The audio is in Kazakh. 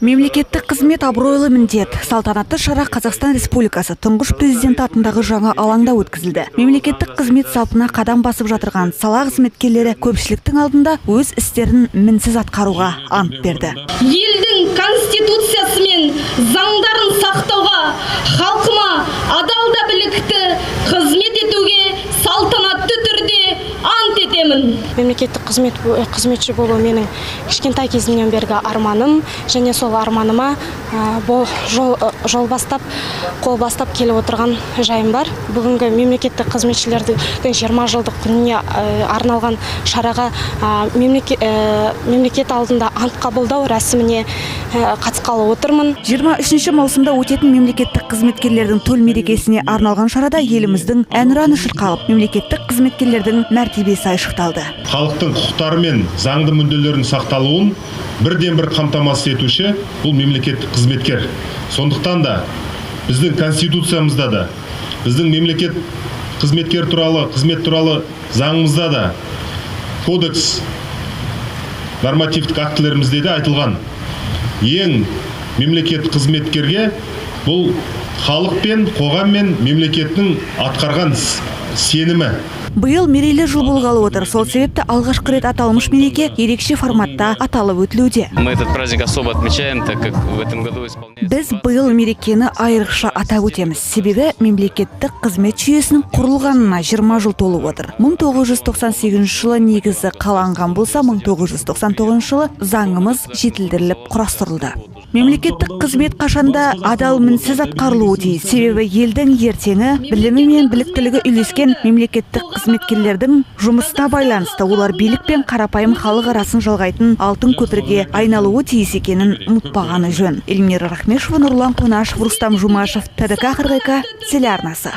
Мемлекеттік қызмет абыройлы міндет. Салтанатты шара Қазақстан Республикасы тұңғыш президент атындағы жаңа алаңда өткізілді. Мемлекеттік қызмет сапына қадам басып жатырған сала қызметкерлері көпшіліктің алдында өз істерін мінсіз атқаруға ант берді. Елдің конституциясы мен заңдарын сақтауға, халқыма адал да білікті қызмет етуге салтанатты түрде ант етемін. Мемлекеттік қызметші болу менің кішкентай кезімнен бергі арманым, және сол арманыма жол бастап, қол бастап келіп отырған жайым бар. Бүгінгі мемлекеттік қызметшілердің 20 жылдық күніне арналған шараға мемлекет алдында ант қабылдау рәсіміне қатысқалы отырмын. 23 маусымда өтетін мемлекеттік қызметкерлердің төл мерекесіне арналған шарада еліміздің әнұраны шырқалып, мемлекеттік қызметкерлердің мәртебесі айшықталды. Халықтың құқықтары мен заңды мүдделерінің сақталуын бірден бір қамтамасыз етуші бұл мемлекеттік қызметкер. Сондықтан да біздің конституциямызда да, біздің мемлекет қызметкер туралы, қызмет туралы заңымызда да, кодекс нормативтік актілерімізде де айтылған. Ең мемлекет қызметкерге бұл халық пен қоғам мен мемлекеттің атқарған сенімі. Биыл мерейлі жыл болғалы отыр. Сол себепті алғашқы рет аталмыш мереке ерекше форматта аталып өтілуде. Мы этот праздник особо отмечаем, так как в этом году исполняется. Біз биыл мерекені айрықша атап өтеміз. Себебі мемлекеттік қызмет жүйесінің құрылғанына 20 жыл толып отыр. 1998 жылы негізі қаланған болса, 1999 жылы заңымыз жетілдіріліп құрастырылды. Мемлекеттік қызмет қашанда адал мінсіз атқарылуы тиіс. Себебі елдің ертеңі білімі мен біліктілігі үйлескен мемлекеттік қызметкерлердің жұмысына байланысты олар билік пен қарапайым халық арасын жалғайтын алтын көпірге айналуы тиіс екенін ұмытпағаны жөн. Эльмира Рахмешева, Нұрлан Қонашев, Рустам Жұмашев, ТДК 42 телеарнасы.